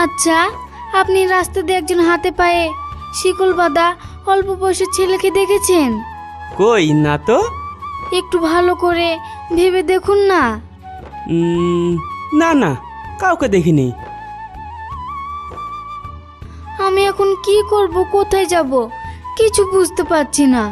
আচ্ছা, আপনি রাস্তা দিয়ে একজন হাতে পায়ে শিকল বাঁধা অল্প বয়সের ছেলেকে দেখেছেন? কই না তো। একটু ভালো করে ভেবে দেখুন না। না না, কাউকে দেখিনি। আমি এখন কি করব, কোথায় যাব, কিছু বুঝতে পারছি না।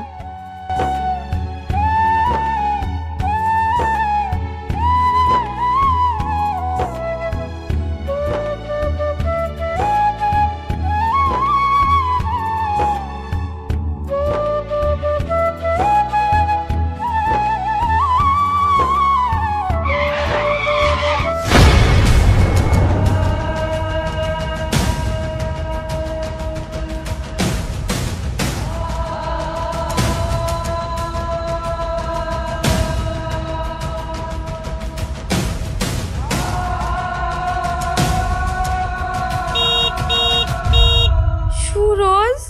সুরজ,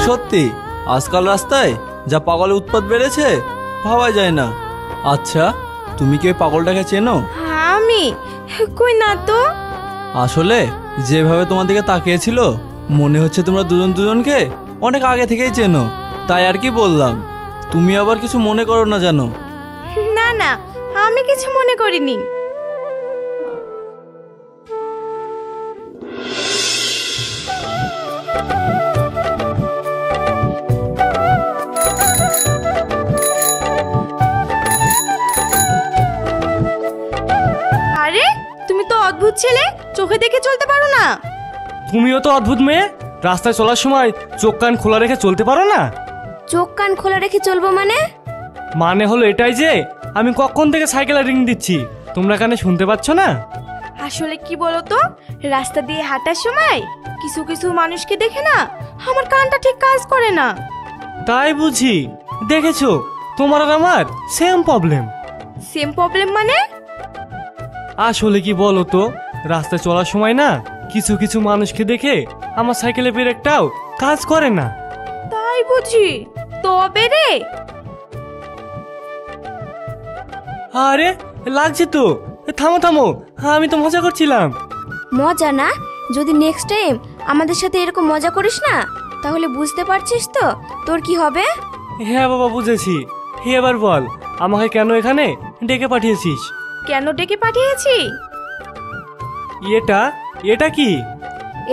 সত্যি আজকাল রাস্তায় যা পাগলের উৎপাত বেড়েছে ভাবা যায় না। আচ্ছা, তুমি কি ওই পাগলটাকে চেনো? আমি কই না তো। আসলে যেভাবে তোমার দিকে তাকিয়েছিল মনে হচ্ছে তোমরা দুজন দুজনকে অনেক আগে থেকেই চেনো, তাই আর কি বললাম। তুমি আবার কিছু মনে করো না জানো? না না, আমি কিছু মনে করিনি। আরে তুমি তো অদ্ভুত ছেলে, চোখে দেখে চলতে পারো না। তুমিও তো অদ্ভুত মেয়ে, রাস্তায় চলার সময় চোখ কান খোলা রেখে চলতে পারো না। চোখ কান খোলা রেখে চলবো মানে হলো এটাই যে আমি কখন থেকে সাইকেলে রিং দিচ্ছি, তোমরা কানে শুনতে পাচ্ছ না? আসলে কি বলো তো, রাস্তা দিয়ে হাঁটার সময় কিছু কিছু মানুষকে দেখে না আমার কানটা ঠিক কাজ করে না। তাই বুঝি, দেখেছো তোমার আর আমার সেম প্রবলেম। সেম প্রবলেম মানে? আসলে কি বলো তো, রাস্তায় চলার সময় না কিছু কিছু মানুষকে দেখে আমার সাইকেলের ব্রেকটাও কাজ করে না। তাই বুঝি, তবে রে। আরে লাগছে তো, থামো থামো, আমি তো মজা করছিলাম। মজা না? যদি নেক্সট টাইম আমাদের সাথে এরকম মজা করিস না তাহলে বুঝতে পারছিস তো তোর কি হবে। হ্যাঁ বাবা, বুঝেছি। এবার বল, আমাকে কেন এখানে ডেকে পাঠিয়েছিস? কেন ডেকে পাঠিয়েছি? এটা এটা কি?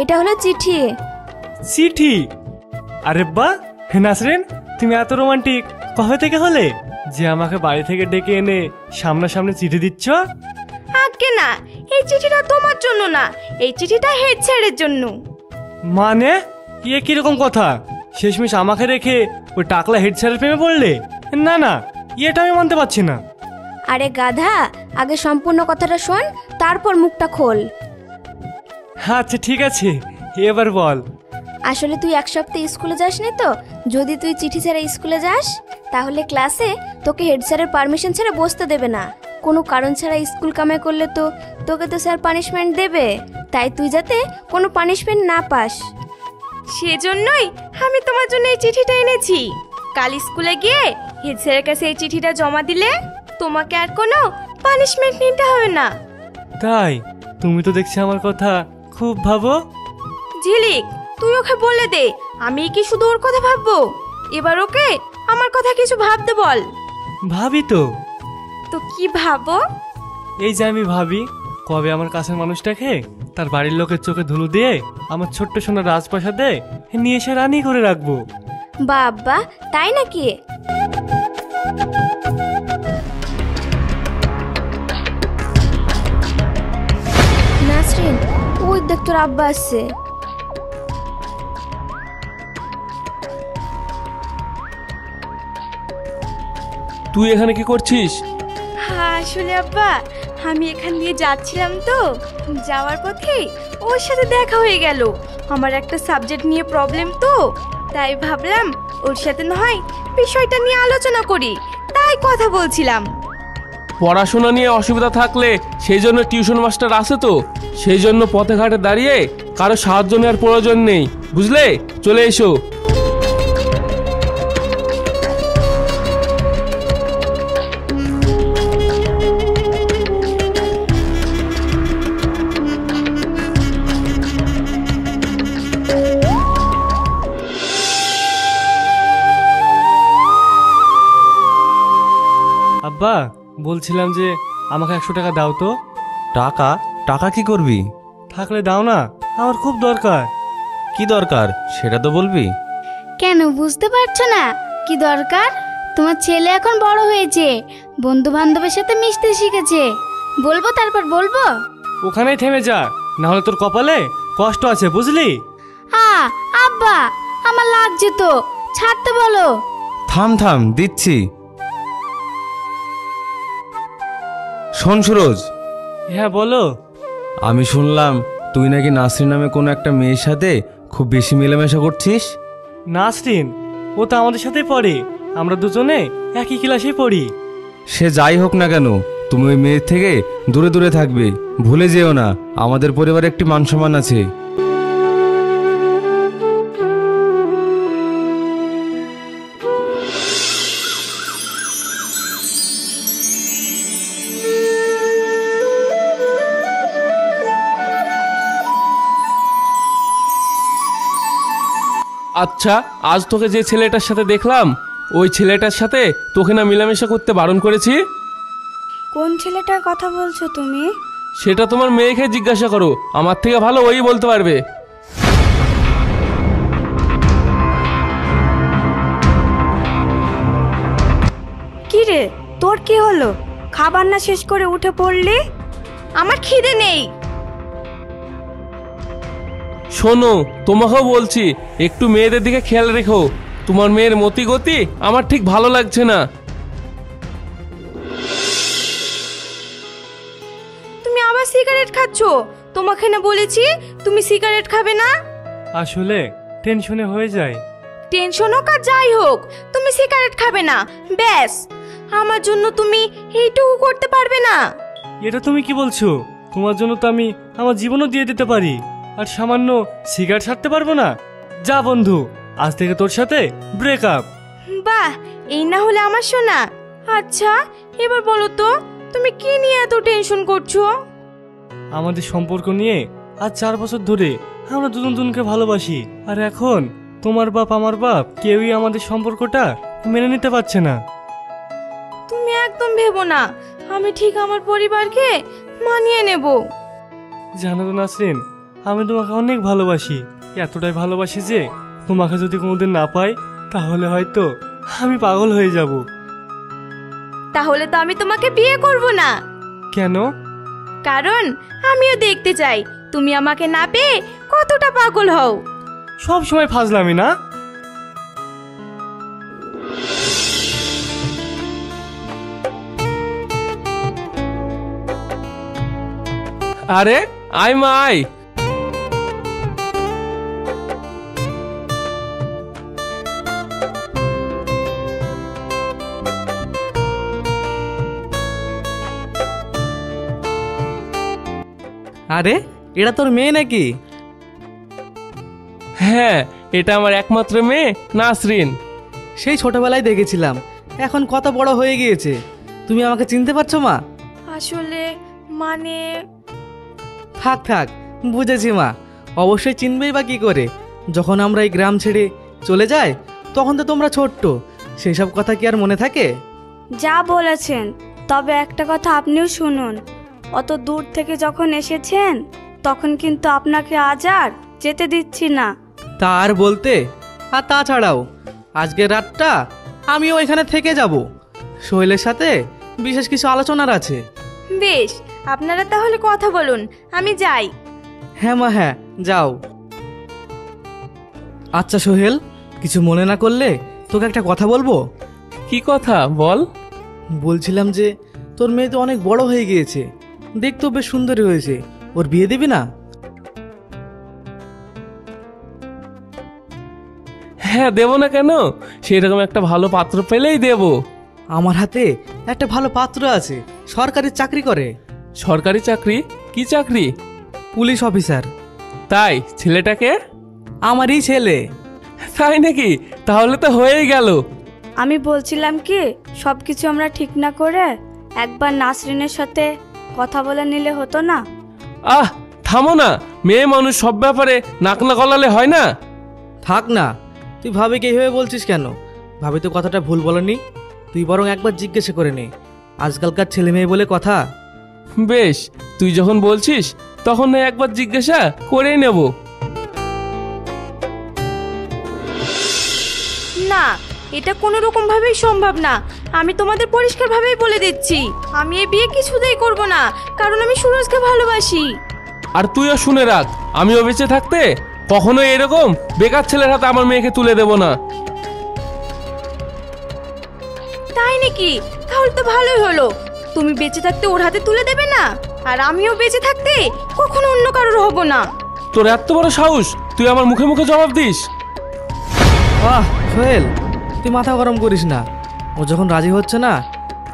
এটা হলো চিঠি। চিঠি? আরে বাহ নাসরিন, তুমি এত রোমান্টিক কবে থেকে হলে যে আমাকে বাড়ি থেকে ডেকে এনে সামনাসামনি চিঠি দিচ্ছ? আজকে না, এই চিঠিটা তোমার জন্য না, এই চিঠিটা হেড স্যারের জন্য। মানে এ কিরকম কথা? শেষমেশ আমাকে রেখে ওই টাকলা হেড স্যারের প্রেমে পড়লে? না না, এটা আমি মানতে পারছি না। আরে গাধা, আগে সম্পূর্ণ কথাটা শোন, তারপর মুখটা খোল। আচ্ছা ঠিক আছে, এবার বল। আসলে তুই এক সপ্তাহ স্কুলে যাসনি তো, যদি তুই চিঠি ছাড়া স্কুলে যাস তাহলে ক্লাসে তোকে হেড স্যারের পারমিশন ছাড়া বসতে দেবে না। কোনো কারণ ছাড়া স্কুল কামাই করলে তো তোকে তো স্যার পানিশমেন্ট দেবে, তাই তুই যাতে কোনো পানিশমেন্ট না পাস সেজন্যই আমি তোমার জন্য এই চিঠিটা এনেছি। কাল স্কুলে গিয়ে হেড স্যারের কাছে এই চিঠিটা জমা দিলে তোমাকে আর কোনো পানিশমেন্ট নিতে হবে না। তাই? তুমি তো দেখছি আমার কথা খুব ভাবো। ঝিলিক, তুই ওকে বলে দে, আমি কি শুধু ওর কথা ভাববো? এবার ওকে আমার কথা কিছু ভাবতে বল। ভাবি তো। তো কি ভাবো? এই যে আমি ভাবি কবে আমার কাছের মানুষটাকে তার বাড়ির লোকের চোখে ধুলো দিয়ে আমার ছোট্ট সোনার রাজপ্রাসাদে নিয়ে এসে রানী করে রাখবো। বাবা, তাই নাকি? নাসরিন, ওই দেখ তোর আব্বা আসছে। তুই এখানে কি করছিস? আসলে আব্বা, আমি এখান দিয়ে যাচ্ছিলাম তো, যাওয়ার পথে ওর সাথে দেখা হয়ে গেল। আমার একটা সাবজেক্ট নিয়ে প্রবলেম তো, তাই ভাবলাম ওর সাথে নয় বিষয়টা নিয়ে আলোচনা করি, তাই কথা বলছিলাম। পড়াশোনা নিয়ে অসুবিধা থাকলে সেই জন্য টিউশন মাস্টার আছে তো, সেই জন্য পথে ঘাটে দাঁড়িয়ে কারো সাহায্য নেওয়ার প্রয়োজন নেই, বুঝলে? চলে এসো। আব্বা, বলছিলাম যে আমাকে 100 টাকা দাও তো। টাকা? টাকা কি করবি? থাকলে দাও না, আমার খুব দরকার। কি দরকার সেটা তো বলবি। কেন বুঝতে পারছো না কি দরকার? তোমার ছেলে এখন বড় হয়েছে, বন্ধু বান্ধবের সাথে মিশতে শিখেছে। বলবো তারপর বলবো? ওখানেই থেমে যা, না হলে তোর কপালে কষ্ট আছে, বুঝলি? আব্বা, আমার লাগছে তো, ছাড়তে বলো। থাম থাম, দিচ্ছি। শোন সুরজ। হ্যাঁ বলো। আমি শুনলাম তুই নাকি নাসরিন নামে কোনো একটা মেয়ের সাথে খুব বেশি মেলামেশা করছিস। নাসরিন? ও তো আমাদের সাথেই পড়ে, আমরা দুজনে একই ক্লাসেই পড়ি। সে যাই হোক না কেন, তুমি ওই মেয়ের থেকে দূরে দূরে থাকবে। ভুলে যেও না, আমাদের পরিবারে একটি মান সম্মান আছে। আচ্ছা, আজ তোকে যে ছেলেটার সাথে দেখলাম, ওই ছেলেটার সাথে তোকে না মেলামেশা করতে বারণ করেছি? কোন ছেলেটার কথা বলছো তুমি? সেটা তোমার মেয়েকে জিজ্ঞাসা করো, আমার থেকে ভালো ওই বলতে পারবে। কি রে, তোর কি হলো? খাবার না শেষ করে উঠে পড়লি? আমার খিদে নেই। শোনো, তোমাকেও বলছি একটু মেয়েদের দিকে খেয়াল রেখো। তোমার মেয়ের মতি গতি আমার ঠিক ভালো লাগছে না। তুমি আবার সিগারেট খাচ্ছো? তোমাকে না বলেছি তুমি সিগারেট খাবে না? আসলে টেনশনে হয়ে যায়। টেনশন হোক আর যাই হোক, তুমি সিগারেট খাবে না, ব্যাস। আমার জন্য তুমি এইটুকু করতে পারবে না? এটা তুমি কি বলছো? তোমার জন্য তো আমি আমার জীবনও দিয়ে দিতে পারি, আর সামান্য সিগারেট ছাড়তে পারবো না? যা বন্ধু, আজ থেকে তোর সাথে ব্রেকআপ। বাহ, এই না হলে আমার সোনা। আচ্ছা, এবার বলো তো তুমি কি নিয়ে এত টেনশন করছো? আমাদের সম্পর্ক নিয়ে আজ 4 বছর ধরে আমরা দুজন দুজনকে ভালোবাসি, আর এখন তোমার বাপ আমার বাপ কেউই আমাদের সম্পর্কটা মেনে নিতে পারছে না। তুমি একদম ভেবো না, আমি ঠিক আমার পরিবারকে মানিয়ে নেব। জানো তো নাসরিন, আমি তোমাকে অনেক ভালোবাসি, এতটাই ভালোবাসি যে তোমাকে যদি কোনোদিন না পাই তাহলে হয়তো আমি পাগল হয়ে যাব। তাহলে তো আমি তোমাকে বিয়ে করব না। কেন? কারণ আমিও দেখতে চাই তুমি আমাকে না পেয়ে কতটা পাগল হও। সব সময় ফাজলামি না? আরে আয় মা আয়। আরে এটা তোর মেয়ে নাকি? হ্যাঁ, এটা আমার একমাত্র মেয়ে নাসরিন। সেই ছোটবেলায় দেখেছিলাম, এখন কত বড় হয়ে গিয়েছে। তুমি আমাকে চিনতে পারছো মা? আসলে মানে থাক থাক, বুঝেছি মা। অবশ্যই চিনবেই বা কি করে, যখন আমরা এই গ্রাম ছেড়ে চলে যাই তখন তো তোমরা ছোট্ট, সেই সব কথা কি আর মনে থাকে? যা বলেছেন, তবে একটা কথা আপনিও শুনুন। অত দূর থেকে যখন এসেছেন তখন কিন্তু আপনাকে আজ আর যেতে দিচ্ছি না। তা আর বলতে, আর তাছাড়াও আজকের রাতটা আমিও এখানে থেকে যাব। সোহেলের সাথে বিশেষ কিছু আলোচনার আছে। বেশ, আপনারা তাহলে কথা বলুন, আমি যাই। হ্যাঁ মা, হ্যাঁ যাও। আচ্ছা সোহেল, কিছু মনে না করলে তোকে একটা কথা বলবো। কি কথা বল? বলছিলাম যে তোর মেয়ে তো অনেক বড় হয়ে গিয়েছে, দেখতেও বেশ সুন্দরী হয়েছে, ওর বিয়ে দিবি না? হ্যাঁ, দেবো না কেন? সেরকম একটা ভালো পাত্র পেলেই দেবো। আমার হাতে একটা ভালো পাত্র আছে, সরকারি চাকরি করে। সরকারি চাকরি? কি চাকরি? Police officer. তাই? ছেলেটাকে? আমারই ছেলে। তাই নাকি? তাহলে তো হয়েই গেল। আমি বলছিলাম কি, সব কিছু আমরা ঠিক না করে একবার নাসরিনের সাথে কথা বলে নিলে হতো না? আহ, থামো না। মেয়ে মানুষ, সব ব্যাপারে নাক না গলালে হয় না। থাক না, তুই ভাবিকে এইভাবে বলছিস কেন? ভাবি তো কথাটা ভুল বলনি। তুই বরং একবার জিজ্ঞাসা করে নে, আজকালকার ছেলে মেয়ে বলে কথা। বেশ, তুই যখন বলছিস তখন না একবার জিজ্ঞাসা করেই নেব। না, এটা কোনো রকম ভাবেই সম্ভব না। আমি তোমাদের পরিষ্কারভাবেই বলে দিচ্ছি, আমি এই বিয়ে কিছুতেই করব না, কারণ আমি সুরজকে ভালোবাসি। আর তুইও শুনে রাখ, আমিও বেঁচে থাকতে কখনো এরকম বেকার ছেলের হাতে আমার মেয়েকে তুলে দেব না। তাই নাকি? তাহলে তো ভালোই হলো। তুমি বেঁচে থাকতে ওর হাতে তুলে দেবে না, আর আমিও বেঁচে থাকতে কখনো অন্য কারোর হব না। তোর এত বড় সাহস, তুই আমার মুখে মুখে জবাব দিস? আহ সোহেল, তুই মাথা গরম করিস না। ও যখন রাজি হচ্ছে না,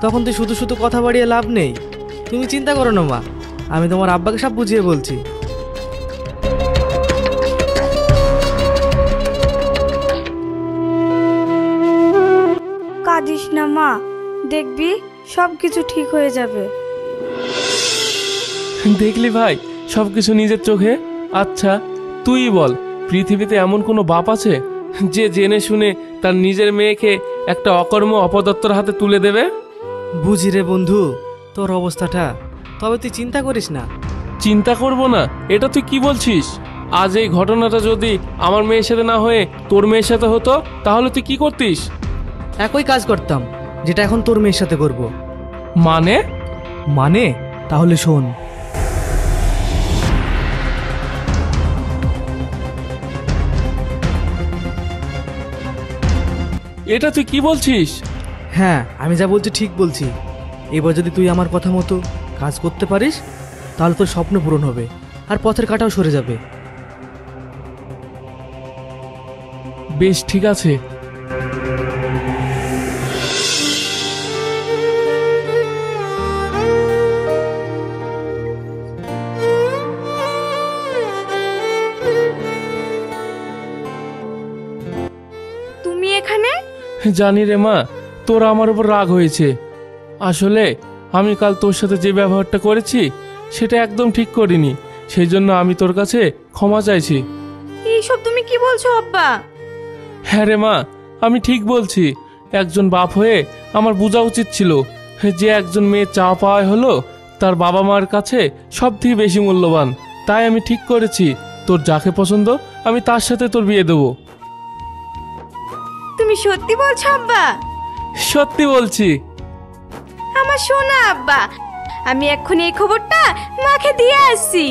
তখন তুই শুধু শুধু কথা বাড়িয়ে লাভ নেই। তুমি চিন্তা করো না মা, আমি তোমার আব্বাকে সব বুঝিয়ে বলছি। কাঁদিস না মা, দেখবি সব কিছু ঠিক হয়ে যাবে। দেখলি ভাই, সব কিছু নিজের চোখে। আচ্ছা তুই বল, পৃথিবীতে এমন কোনো বাপ আছে যে জেনে শুনে তার নিজের মেয়েকে একটা অকর্ম অপদত্তর হাতে তুলে দেবে? বুঝি রে বন্ধু তোর অবস্থাটা, তবে তুই চিন্তা করিস না। চিন্তা করব না? এটা তুই কি বলছিস? আজ এই ঘটনাটা যদি আমার মেয়ের সাথে না হয়ে তোর মেয়ের সাথে হতো, তাহলে তুই কি করতিস? একই কাজ করতাম যেটা এখন তোর মেয়ের সাথে করব। মানে? মানে? তাহলে শোন। এটা তুই কি বলছিস? হ্যাঁ, আমি যা বলছি ঠিক বলছি। এবার যদি তুই আমার কথা মতো কাজ করতে পারিস, তাহলে তোর স্বপ্ন পূরণ হবে, আর পথের কাঁটাও সরে যাবে। বেশ, ঠিক আছে। তুমি এখানে? জানি রে মা, তোর আমার উপর রাগ হয়েছে। আসলে আমি কাল তোর সাথে যে ব্যবহারটা করেছি সেটা একদম ঠিক করিনি, সেই জন্য আমি তোর কাছে ক্ষমা চাইছি। এইসব তুমি কি বলছো আব্বা? হ্যাঁ রে মা, আমি ঠিক বলছি। একজন বাপ হয়ে আমার বোঝা উচিত ছিল যে একজন মেয়ে চাওয়া পাওয়া হলো তার বাবা মার কাছে সব থেকে বেশি মূল্যবান। তাই আমি ঠিক করেছি, তোর যাকে পছন্দ আমি তার সাথে তোর বিয়ে দেবো। তুমি সত্যি বলছো আব্বা? সত্যি বলছি। আমার সোনা আব্বা, আমি এক্ষুনি এই খবরটা মাকে দিয়ে আসছি।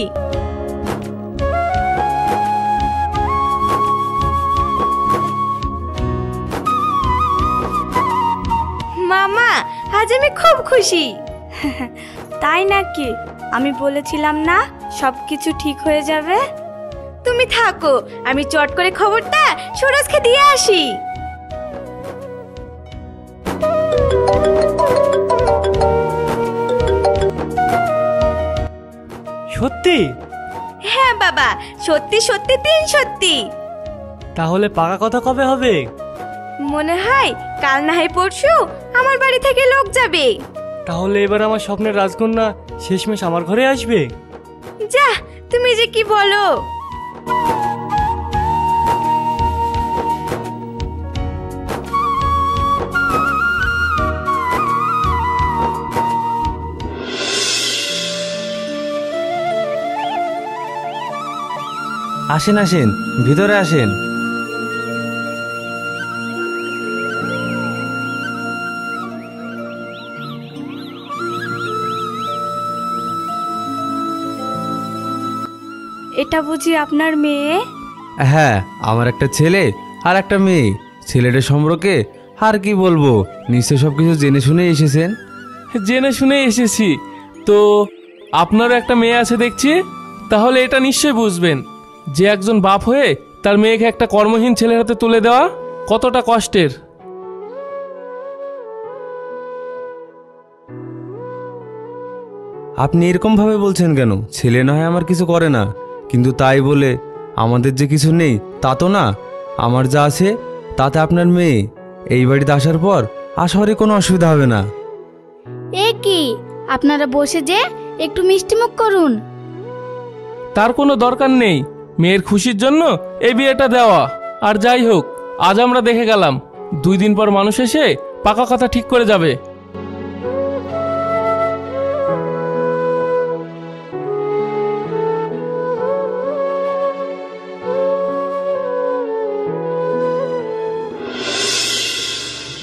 মামা, আজ আমি খুব খুশি। তাই নাকি? আমি বলেছিলাম না সব কিছু ঠিক হয়ে যাবে? তুমি থাকো, আমি চট করে খবরটা সুরজকে দিয়ে আসি। সত্যি? হ্যাঁ বাবা, সত্যি সত্যি 3 সত্যি। তাহলে পাকা কথা কবে হবে? মনে হয় কাল না হয় পরশু আমার বাড়ি থেকে লোক যাবে। তাহলে এবার আমার স্বপ্নের রাজকন্যা শেষমেশ আমার ঘরে আসবে? যা, তুমি যে কি বলো। আসেন আসেন, ভিতরে আসেন। এটা বুঝি আপনার মেয়ে? হ্যাঁ, আমার একটা ছেলে আর একটা মেয়ে। ছেলেটার সম্পর্কে আর কি বলবো, নিশ্চয় সব কিছু জেনে শুনে এসেছেন। জেনে শুনে এসেছি। তো আপনারও একটা মেয়ে আছে দেখছি, তাহলে এটা নিশ্চয়ই বুঝবেন যে একজন বাপ হয়ে তার মেয়েকে একটা কর্মহীন ছেলের হাতে তুলে দেওয়া কতটা কষ্টের। আপনি এরকমভাবে বলছেন কেন? ছেলে না হয় আমার কিছু করে না, কিন্তু তাই বলে আমাদের যে কিছু নেই তা তো না। আমার যা আছে তাতে আপনার মেয়ে এই বাড়িতে আসার পর আশারে কোনো অসুবিধা হবে না। এ কি, আপনারা বসে যে একটু মিষ্টিমুখ করুন। তার কোনো দরকার নেই, মেয়ের খুশির জন্য এই বিয়েটা দেওয়া। আর যাই হোক, আজ আমরা দেখে গেলাম, 2 দিন পর মানুষ এসে পাকা কথা ঠিক করে যাবে।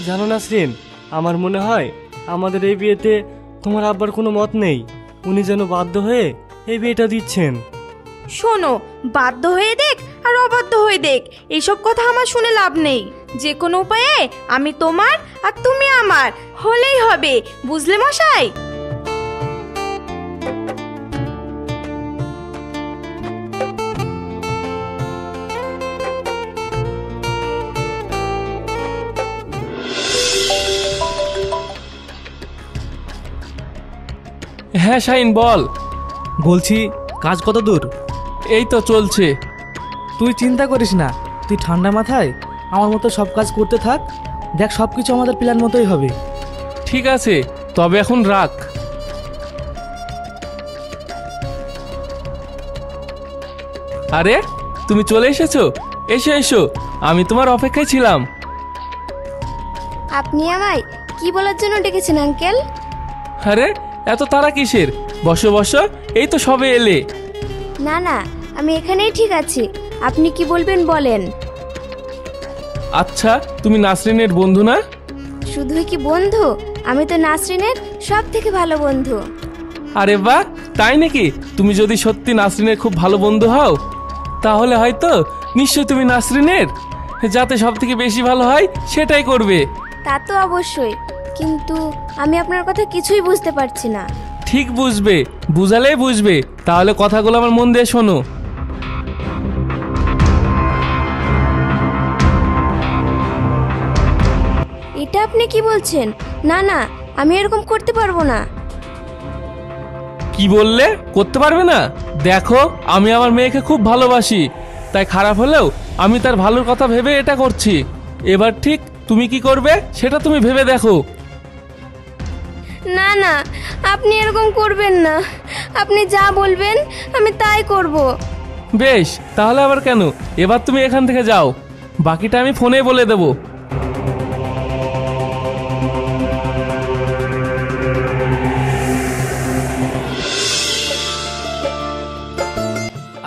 জানো নাসরিন, আমার মনে হয় আমাদের এই বিয়েতে তোমার আব্বার কোনো মত নেই। উনি যেন বাধ্য হয়ে এই বিয়েটা দিচ্ছেন। শোনো, বাধ্য হয়ে দেখ আর অবাধ্য হয়ে দেখ, এইসব কথা আমার শুনে লাভ নেই। যে কোনো উপায়ে আমি তোমার আর তুমি আমার হলেই হবে, বুঝলে মশাই? হ্যাঁ শাহিন, বল। বলছি, কাজ কত দূর? এই তো চলছে। তুই চিন্তা করিস না, তুই ঠান্ডা মাথায় আমার মতো সব কাজ করতে থাক। দেখ, সব কিছু আমাদের প্ল্যান মতোই হবে। ঠিক আছে, তবে এখন রাখ। আরে, তুমি চলে এসেছো? এসো এসো, আমি তোমার অপেক্ষায় ছিলাম। আপনি আমায় কি বলার জন্য ডেকেছেন আঙ্কেল? আরে, এত তাড়া কিসের? বসো বসো, এই তো সবে এলে। না না, আমি এখানেই ঠিক আছি। আপনি কি বলবেন বলেন। আচ্ছা, তুমি নাসরিনের বন্ধু না? শুধুই কি বন্ধু, আমি তো নাসরিনের সব থেকে ভালো বন্ধু। আরে বাহ, তাই নাকি? তুমি যদি সত্যি নাসরিনের খুব ভালো বন্ধু হও, তাহলে হয়তো নিশ্চয়ই তুমি নাসরিনের যাতে সব থেকে বেশি ভালো হয় সেটাই করবে। তা তো অবশ্যই, কিন্তু আমি আপনার কথা কিছুই বুঝতে পারছি না। ঠিক বুঝবে, বুঝালেই বুঝবে। তাহলে কথাগুলো আমার মন দিয়ে শোনো। এটা আপনি কি বলছেন? না না, আমি এরকম করতে পারবো না। কি বললে? করতে পারবে না? দেখো, আমি আমার মেয়েকে খুব ভালোবাসি, তাই খারাপ হলেও আমি তার ভালোর কথা ভেবে এটা করছি। এবার ঠিক তুমি কি করবে সেটা তুমি ভেবে দেখো। না না, আপনি এরকম করবেন না। আপনি যা বলবেন আমি তাই করব। বেশ, তাহলে আবার কেন? এবার তুমি এখান থেকে যাও, বাকিটা আমি ফোনে বলে দেবো।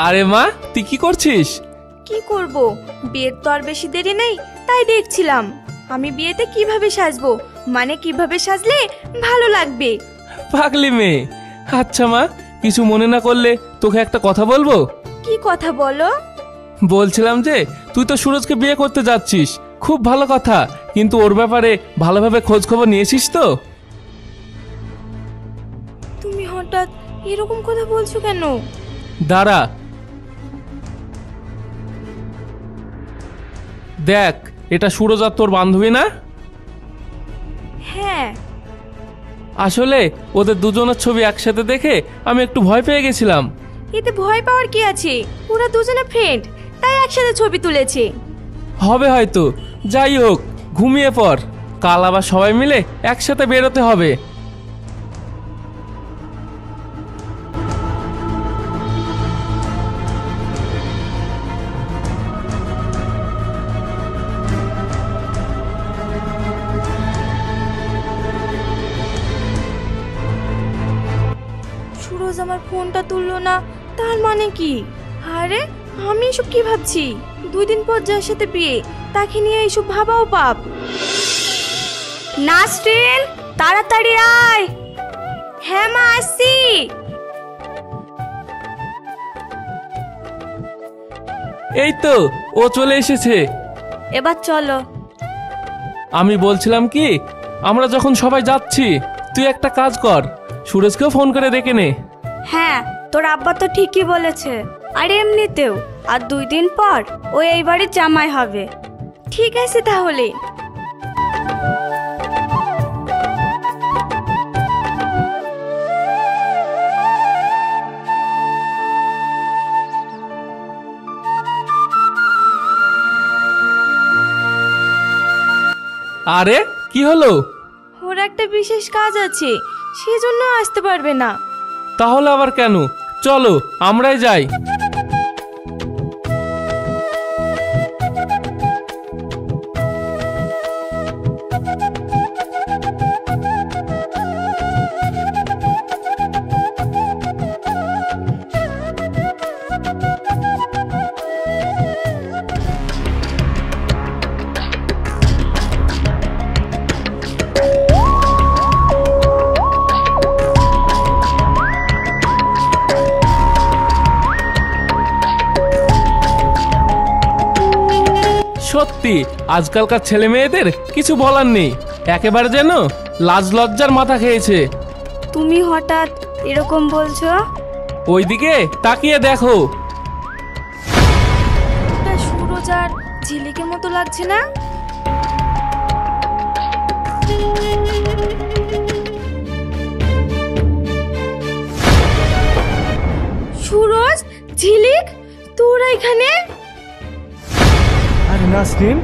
আরে মা, তুই কি করছিস? কি করব, বিয়ের তো আর বেশি দেরি নেই, তাই দেখছিলাম আমি বিয়েতে কিভাবে সাজবো, মানে কিভাবে সাজলে ভালো লাগবে। পাগলি মেয়ে। আচ্ছা মা, কিছু মনে না করলে তোকে একটা কথা বলবো? কি কথা বলো? বলছিলাম যে তুই তো সুরজকে বিয়ে করতে যাচ্ছিস, খুব ভালো কথা, কিন্তু ওর ব্যাপারে ভালোভাবে খোঁজ খবর নিয়েছিস তো? তুমি হঠাৎ এরকম কথা বলছো কেন? দাঁড়া, দেখ, এটা সুরজ আর তোর বান্ধবী না? হ্যাঁ। আসলে ওদের দুজনের ছবি একসাথে দেখে আমি একটু ভয় পেয়ে গেছিলাম। এতে ভয় পাওয়ার কি আছে? ওরা দুজনে ফ্রেন্ড, তাই একসাথে ছবি তুলেছে। হবে হয়তো। যাই হোক, ঘুমিয়ে পড়, কাল আবার সবাই মিলে একসাথে বেরোতে হবে। সুরজ আমার ফোনটা তুললো না, তার মানে কি? আরে, আমি এসব কি ভাবছি? 2 দিন পর যার সাথে বিয়ে, তাকে নিয়ে এইসব ভাবাও পাপ। নাসরিন, তাড়াতাড়ি আয়। হ্যাঁ মা, আসছি। এই তো ও চলে এসেছে। এবার চলো। আমি বলছিলাম কি, আমরা যখন সবাই যাচ্ছি, তুই একটা কাজ কর, সুরজকেও ফোন করে ডেকে নে। হ্যাঁ, তোর আব্বা তো ঠিকই বলেছে। আর এমনিতেও আর 2 দিন পর ও এই বাড়ির জামাই হবে। ঠিক আছে তাহলে। আরে কি হলো? ওর একটা বিশেষ কাজ আছে, সেজন্য আসতে পারবে না। তাহলে আবার কেন? চলো আমরাই যাই। সত্যি আজকালকার ছেলে মেয়েদের কিছু বলার নেই, একেবারে যেন লাজ লজ্জার মাথা খেয়েছে। তুমি হঠাৎ এরকম বলছো? ওইদিকে তাকিয়ে দেখো। ওটা সুরজ আর ঝিলিকের মতো লাগছে না? সুরজ, ঝিলিক, তোরা এখানে? আরে নাসরিন,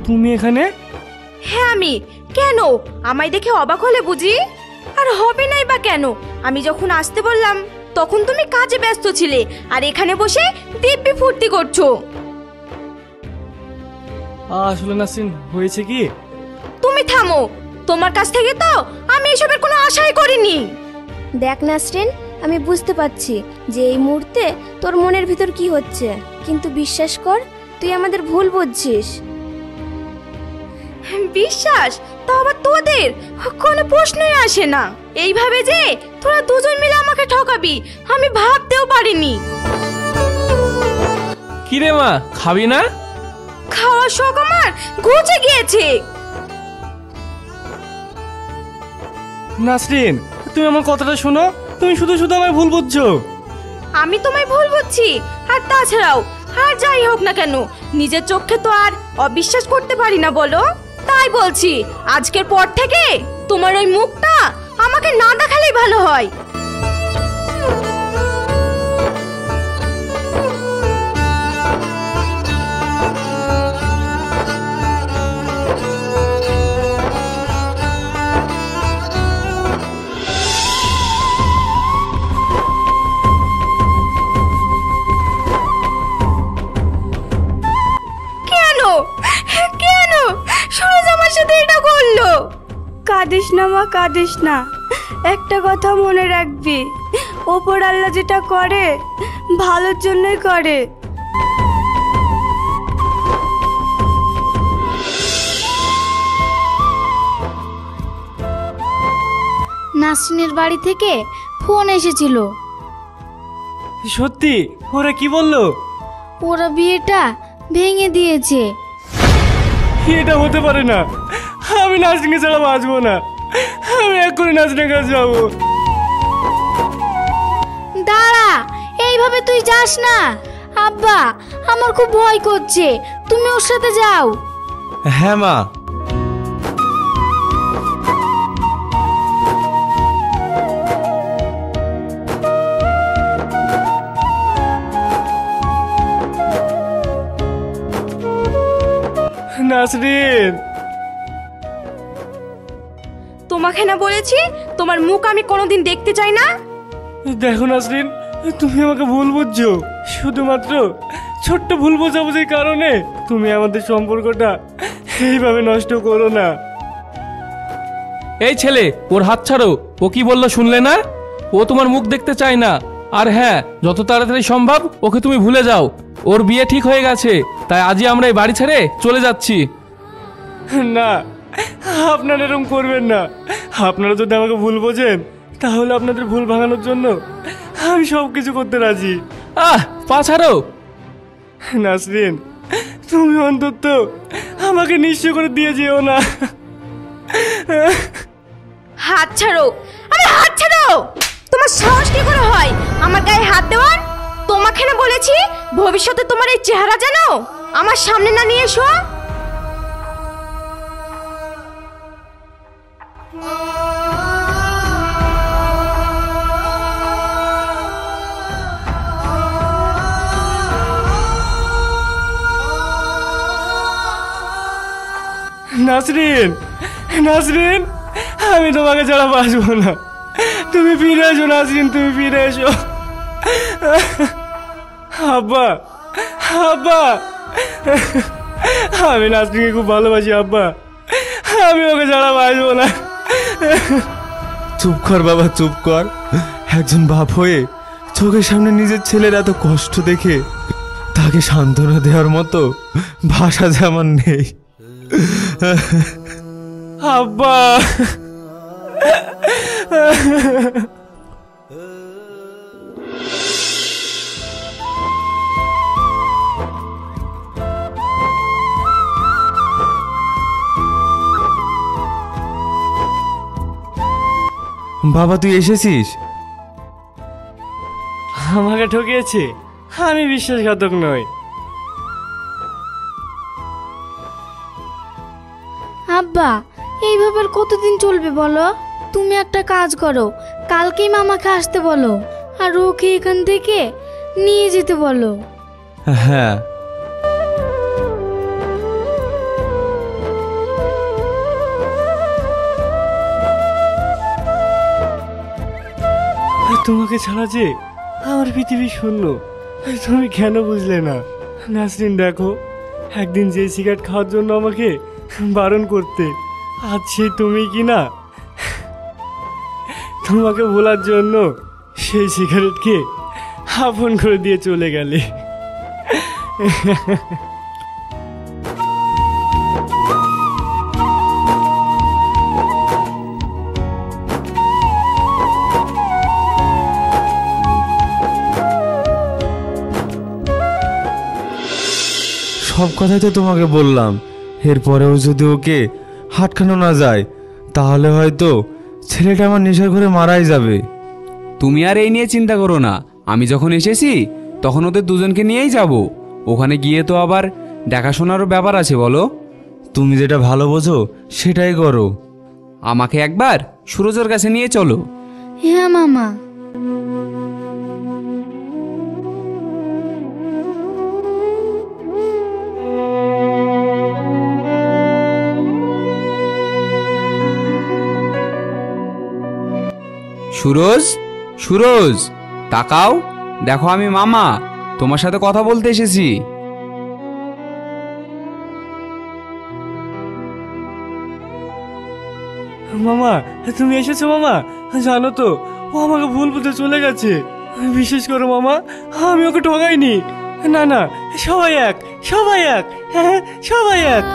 তুমি এখানে? হ্যাঁ আমি। কেন, আমায় দেখে অবাক হলে বুঝি? আর হবে নাই বা কেন? আমি যখন আসতে বললাম তখন তুমি কাজে ব্যস্ত ছিলে, আর এখানে বসে দিব্যি ফুর্তি করছো। আসলে নাসরিন, হয়েছে কি? তুমি থামো, তোমার কাছ থেকে তো আমি এসবের কোনো আশাই করিনি। দেখ নাসরিন, আমি বুঝতে পারছি যে এই মুহূর্তে তোর মনের ভিতর কি হচ্ছে, কিন্তু বিশ্বাস কর তুই আমাদের ভুল বুঝছিস। বিশ্বাস তো আবার তোদের কোনো প্রশ্নই আসে না। এইভাবে যে তোরা দুজন মিলে আমাকে ঠকাবি আমি ভাবতেও পারিনি। কিরে মা, খাবি না? খাওয়ার শখ আমার ঘুচে গিয়েছে। নাসরিন, তুমি আমার কথাটা শোনো। তুমি শুধু শুধু আমায় ভুল বুঝছো। আমি তোমায় ভুল বুঝছি? আর তাছাড়াও আর যাই হোক না কেন, নিজের চোখে তো আর অবিশ্বাস করতে পারি না বলো। তাই বলছি, আজকের পর থেকে তোমার ওই মুখটা আমাকে না দেখালেই ভালো হয়। কেন সুরজ আমার সাথে এটা করলো? কাঁদিস না মা, কাঁদিস না। একটা কথা মনে রাখবি, ওপর আল্লাহ যেটা করে ভালোর জন্যই করে। নাসরিনের বাড়ি থেকে ফোন এসেছিল। সত্যি? ওরা কি বললো? ওরা বিয়েটা ভেঙে দিয়েছে। এটা হতে পারে না। আমি নাসরিনকে ছাড়া বাঁচবো না। আমি এক্ষুনি নাসরিনের কাছে যাবো। দাঁড়া, এইভাবে তুই যাস না। আব্বা, আমার খুব ভয় করছে, তুমি ওর সাথে যাও। হ্যাঁ মা। নাসরিন, তোমাকে না বলেছি তোমার মুখ আমি কোনোদিন দেখতে চাই না? দেখো নাসরিন, তুমি আমাকে ভুল বুঝছো। শুধুমাত্র ছোট্ট ভুল বোঝাবুঝির কারণে তুমি আমাদের সম্পর্কটা এইভাবে নষ্ট করো না। এই ছেলে, ওর হাত ছাড়ো। ও কি বললো শুনলে না? ও তোমার মুখ দেখতে চায় না। আর হ্যাঁ, যত তাড়াতাড়ি সম্ভব ওকে তুমি ভুলে যাও। ওর বিয়ে ঠিক হয়ে গেছে, তাই আজই আমরা এই বাড়ি ছেড়ে চলে যাচ্ছি। না, আপনারা এরকম করবেন না। আপনারা যদি আমাকে ভুল বোঝেন তাহলে আপনাদের ভুল ভাঙানোর জন্য আমি সব কিছু করতে রাজি। পা ছাড়ো। নাসরিন, তুমি অন্তত আমাকে নিঃস্ব করে দিয়ে যেও না। হাত ছাড়ো, আরে হাত ছাড়ো। তোমার সাহস কি করে হয় আমার গায়ে হাত দেওয়ার? তোমাকে না বলেছি ভবিষ্যতে তোমার এই চেহারা যেন আমার সামনে না নিয়ে এসো। নাসরিন, নাসরিন, আমি তোমাকে ছাড়া বাঁচবো না। তুমি ফিরে এসো নাসরিন, তুমি ফিরে এসো। আব্বা, আব্বা, আমি নাসরিনকে খুব ভালোবাসি আব্বা, আমি ওকে ছাড়া বাঁচবো না। চুপ কর বাবা, চুপ কর। একজন বাপ হয়ে চোখের সামনে নিজের ছেলের এত কষ্ট দেখে তাকে সান্ত্বনা দেওয়ার মতো ভাষা যে আমার নেই। আব্বা, বাবা তুই এসেছিস? আমাকে ঠকিয়েছে, আমি বিশ্বাসঘাতক নই। আব্বা, এইভাবে আর কতদিন চলবে বলো? তুমি একটা কাজ করো, কালকেই মামাকে আসতে বলো আর ওকে এখান থেকে নিয়ে যেতে বলো। হ্যাঁ, তোমাকে ছাড়া যে আমার পৃথিবী শূন্য, তুমি কেন বুঝলে না? নাসরিন দেখো, একদিন যে সিগারেট খাওয়ার জন্য আমাকে বারণ করতে, আজ সেই তুমি কি না তোমাকে ভোলার জন্য সেই সিগারেটকে আপন করে দিয়ে চলে গেলে। সব কথাই তো তোমাকে বললাম। এরপরেও যদি ওকে হাটখানো না যায় তাহলে হয়তো ছেলেটা আমার নেশার ঘরে মারাই যাবে। তুমি আর এই নিয়ে চিন্তা করো না, আমি যখন এসেছি তখন ওদের দুজনকে নিয়েই যাব। ওখানে গিয়ে তো আবার দেখাশোনারও ব্যাপার আছে। বলো, তুমি যেটা ভালো বোঝো সেটাই করো। আমাকে একবার সুরজের কাছে নিয়ে চলো। হ্যাঁ মামা। সুরজ, সুরজ, তাকাও, দেখো আমি মামা তোমার সাথে কথা বলতে এসেছি। মামা, তুমি এসেছো মামা? জানো তো ও আমাকে ভুল বুঝে চলে গেছে। বিশেষ করো মামা, আমি ওকে ঠকাইনি। না না, সবাই এক, সবাই এক, হ্যাঁ সবাই এক।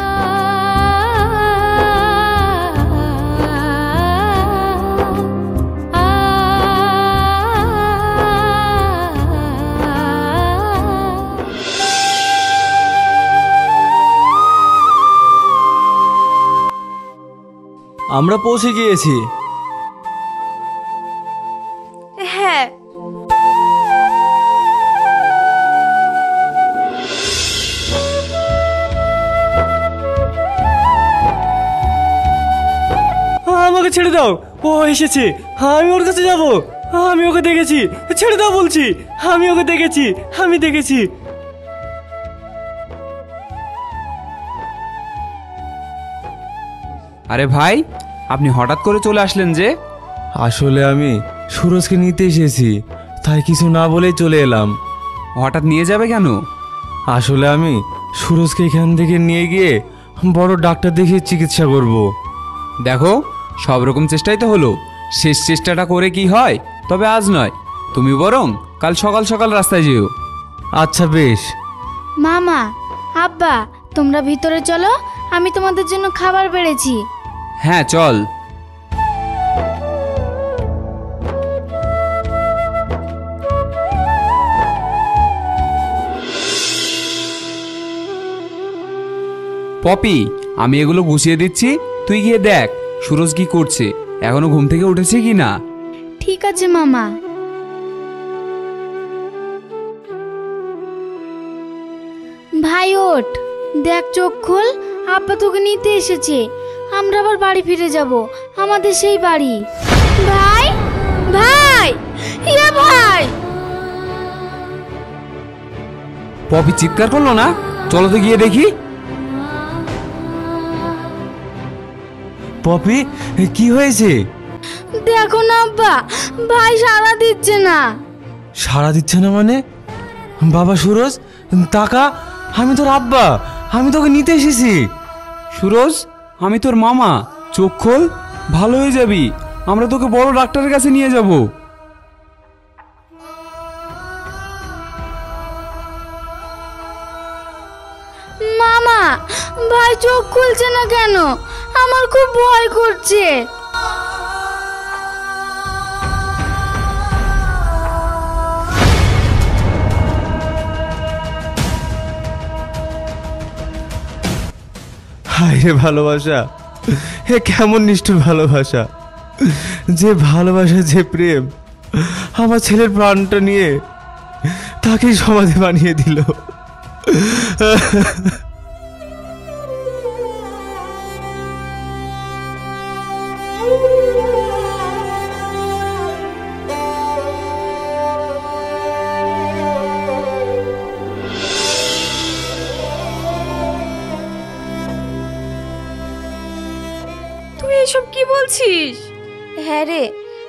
আমরা পৌঁছে গিয়েছি। হ্যাঁ, আমাকে ছেড়ে দাও, ও এসেছে, আমি ওর কাছে যাব। আমি ওকে দেখেছি, ছেড়ে দাও বলছি, আমি ওকে দেখেছি, আমি দেখেছি। আরে ভাই, আপনি হঠাৎ করে চলে আসলেন যে? আসলে আমি সুরজকে নিতে এসেছি, তাই কিছু না বলেই চলে এলাম। হঠাৎ নিয়ে যাবে কেন? আসলে আমি সুরজকে এখান থেকে নিয়ে গিয়ে বড় ডাক্তার দেখিয়ে চিকিৎসা করব। দেখো, সব রকম চেষ্টাই তো হলো, শেষ চেষ্টাটা করে কি হয়? তবে আজ নয়, তুমি বরং কাল সকাল সকাল রাস্তায় যেও। আচ্ছা বেশ। মামা, আব্বা, তোমরা ভিতরে চলো, আমি তোমাদের জন্য খাবার বেড়েছি। হ্যাঁ চল। পপি, আমি এগুলো গুছিয়ে দিচ্ছি, তুই গিয়ে দেখ সুরজ কি করছে, এখনো ঘুম থেকে উঠেছে কি না। ঠিক আছে মামা। ভাই ওঠ, দেখ চোখ খোল, আব্বা তোকে নিতে এসেছে। আমরা আবার বাড়ি ফিরে যাব, আমাদের সেই বাড়ি। ভাই, ভাই, ইয়ে ভাই। পপি চিৎকার করলো না? চলো তো গিয়ে দেখি। পপি, কি হয়েছে? দেখো না আব্বা, ভাই সাড়া দিচ্ছে না। সাড়া দিচ্ছে না মানে? বাবা সুরজ, তাকা, আমি তোর আব্বা, আমি তোকে নিতে এসেছি। সুরজ, আমি তোর মামা, চোখ খোল, ভালো হয়ে যাবি। আমরা তোকে বড় ডাক্তারের কাছে নিয়ে যাব। মামা, ভাই চোখ খুলছে না কেন? আমার খুব ভয় করছে। হায় রে ভালোবাসা, হে কেমন নিষ্ঠুর ভালোবাসা! যে ভালোবাসা, যে প্রেম আমার ছেলের প্রাণটা নিয়ে তাকেই সমাধি বানিয়ে দিল। তুই এসব কি বলছিস? হ্যাঁ রে,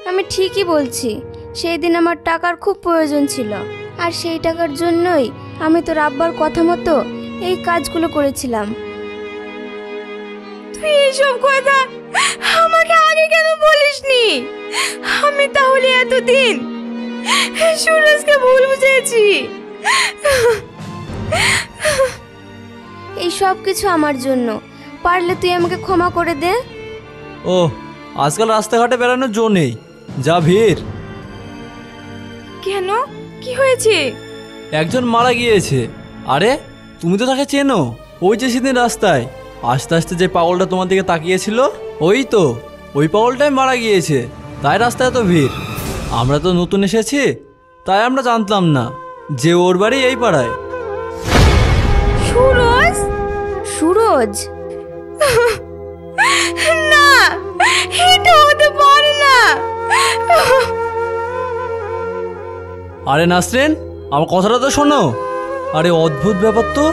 আমি ঠিকই বলছি। সেই দিন আমার টাকার খুব প্রয়োজন ছিল, আর সেই টাকার জন্যই আমি তোর আব্বার কথা মতো এই কাজগুলো করেছিলাম। তুই এসব কথা আমাকে আগে কেন বলিসনি? আমি তাহলে এতদিন সুরজকে ভুল বুঝেছি। এই সব কিছু আমার জন্য। পারলে তুই আমাকে ক্ষমা করে দে। ও, আজকাল রাস্তাঘাটে বেড়ানোর জো নেই, যা ভিড়। কেন, কি হয়েছে? একজন মারা গিয়েছে। আরে তুমি তো তাকে চেনো, ওই যে সেদিন রাস্তায় আস্তে আস্তে যে পাগলটা তোমার দিকে তাকিয়েছিল, ওই তো, ওই পাগলটাই মারা গিয়েছে। তাই রাস্তায় তো ভিড়। আমরা তো নতুন এসেছি, তাই আমরা জানতাম না যে ওর বাড়ি এই পাড়ায়। সুরজ? সুরজ? না, এটা হতে পারে না। আরে নাসরিন, আমার কথাটা তো শোনো। আরে অদ্ভুত ব্যাপার তো।